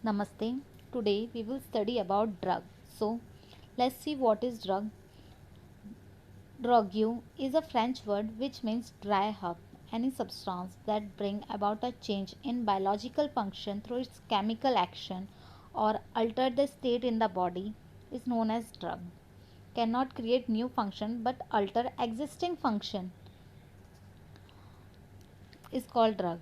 Namaste. Today we will study about drug. So, let's see what is drug. Drogue is a French word which means dry up. Any substance that bring about a change in biological function through its chemical action or alter the state in the body is known as drug. Cannot create new function but alter existing function is called drug.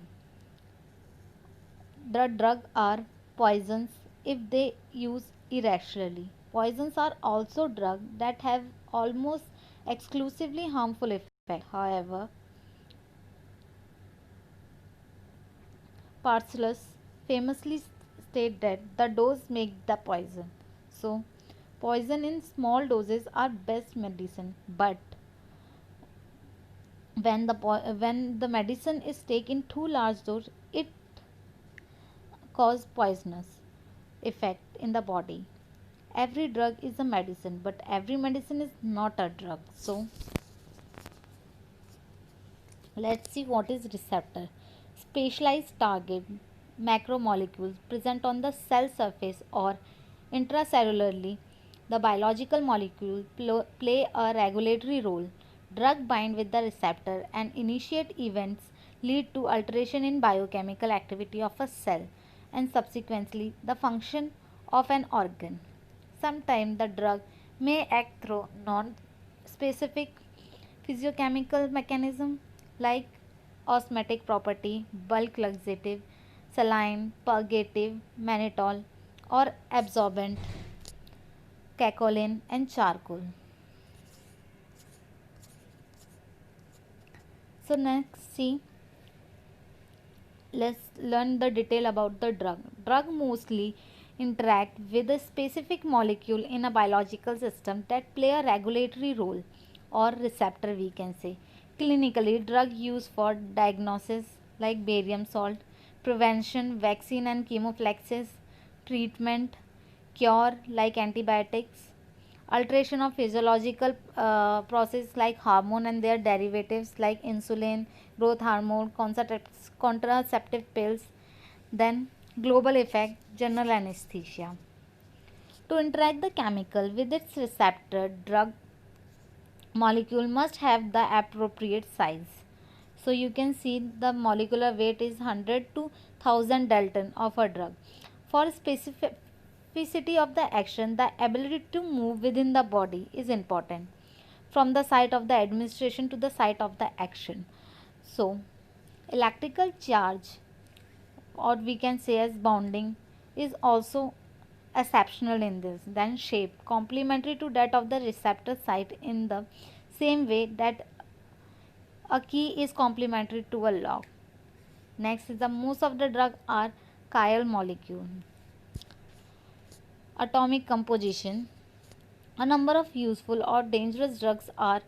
The drug are poisons if they use irrationally. Poisons are also drugs that have almost exclusively harmful effect. However, Paracelsus famously state that the dose make the poison. So, poison in small doses are best medicine, but when the medicine is taken too large dose, it cause poisonous effect in the body. Every drug is a medicine, but every medicine is not a drug. So, let's see what is receptor. Specialized target macromolecules present on the cell surface or intracellularly. The biological molecule play a regulatory role. Drug bind with the receptor and initiate events lead to alteration in biochemical activity of a cell and subsequently the function of an organ. Sometimes the drug may act through non-specific physiochemical mechanism like osmotic property, bulk laxative, saline, purgative, mannitol, or absorbent, cacoline, and charcoal. So next, see, let's learn the detail about the drug. Drug mostly interact with a specific molecule in a biological system that play a regulatory role or receptor we can say. Clinically, drug used for diagnosis like barium salt, prevention, vaccine and chemophilaxis, treatment, cure like antibiotics, alteration of physiological process like hormone and their derivatives like insulin, growth hormone, contraceptive pills, then global effect, general anesthesia. To interact the chemical with its receptor, drug molecule must have the appropriate size. So you can see the molecular weight is 100 to 1000 Dalton of a drug. For specificity of the action, the ability to move within the body is important from the site of the administration to the site of the action. So electrical charge, or we can say as bonding, is also exceptional in this. Then shape complementary to that of the receptor site in the same way that a key is complementary to a lock. Next is the most of the drug are chiral molecule. Atomic composition. A number of useful or dangerous drugs are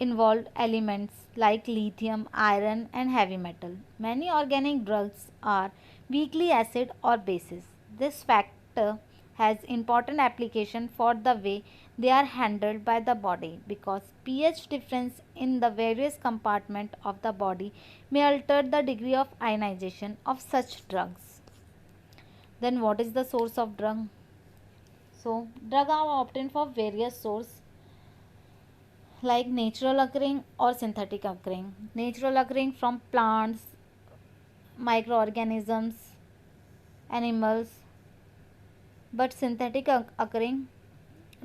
involved elements like lithium, iron and heavy metal. Many organic drugs are weakly acid or bases. This factor has important application for the way they are handled by the body because pH difference in the various compartments of the body may alter the degree of ionization of such drugs. Then what is the source of drug? So drugs are obtained from various sources like natural occurring or synthetic occurring. Natural occurring from plants, microorganisms, animals, but synthetic occurring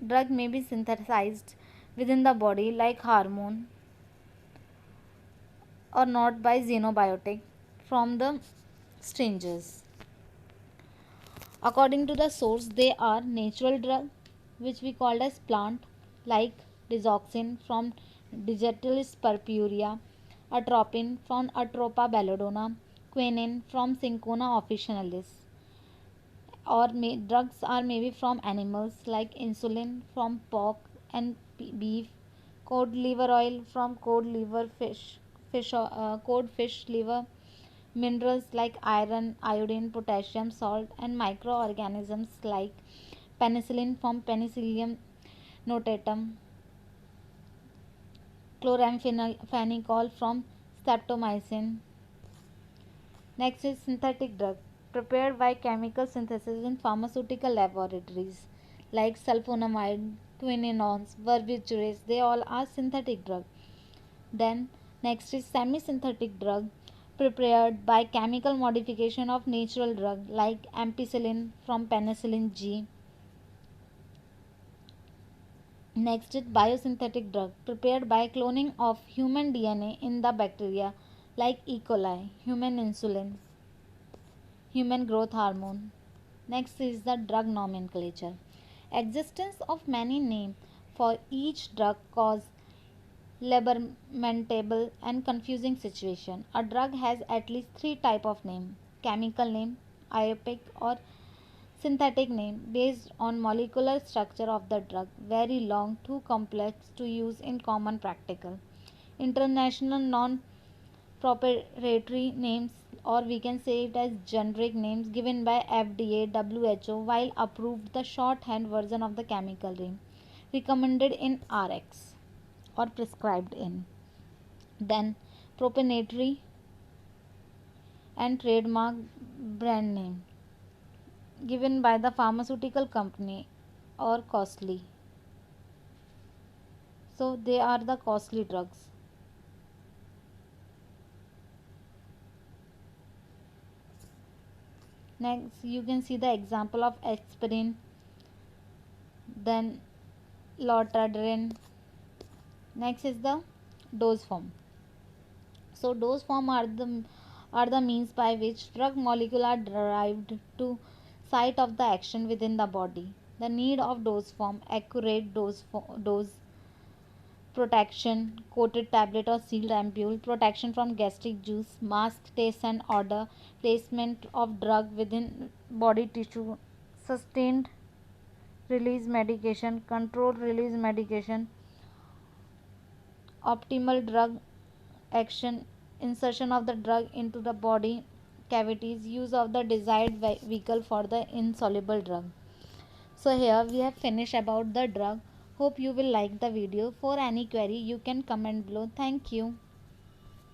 drug may be synthesized within the body like hormone or not by xenobiotic from the strangers. According to the source, they are natural drug which we call as plant like digoxin from Digitalis purpurea, atropine from Atropa belladonna, quinine from Cinchona officinalis. Or drugs are maybe from animals like insulin from pork and beef, cod liver oil from cod fish liver, minerals like iron, iodine, potassium, salt, and microorganisms like penicillin from Penicillium notatum, chloramphenicol from streptomycin. Next is synthetic drug. prepared by chemical synthesis in pharmaceutical laboratories like sulfonamide, quinones, barbiturates, they all are synthetic drugs. Then next is semi-synthetic drug prepared by chemical modification of natural drug like ampicillin from penicillin G. Next is biosynthetic drug prepared by cloning of human DNA in the bacteria like E. coli, human insulin, human growth hormone. Next is the drug nomenclature. Existence of many names for each drug cause lamentable and confusing situation. A drug has at least three type of name: chemical name, iopic or synthetic name based on molecular structure of the drug, very long, too complex to use in common practical. International non proprietary names, or we can say it as generic names given by FDA, WHO while approved the shorthand version of the chemical name recommended in RX or prescribed in. Then proprietary and trademark brand name given by the pharmaceutical company or costly. So they are the costly drugs. Next you can see the example of aspirin, then lotadrin. Next is the dose form. So dose form are the means by which drug molecule are derived to site of the action within the body. The need of dose form, accurate dose protection, coated tablet or sealed ampule, protection from gastric juice, mask taste and odor, placement of drug within body tissue, sustained release medication, controlled release medication, optimal drug action, insertion of the drug into the body cavities, use of the desired vehicle for the insoluble drug. So here we have finished about the drug. Hope you will like the video. For any query you can comment below. Thank you.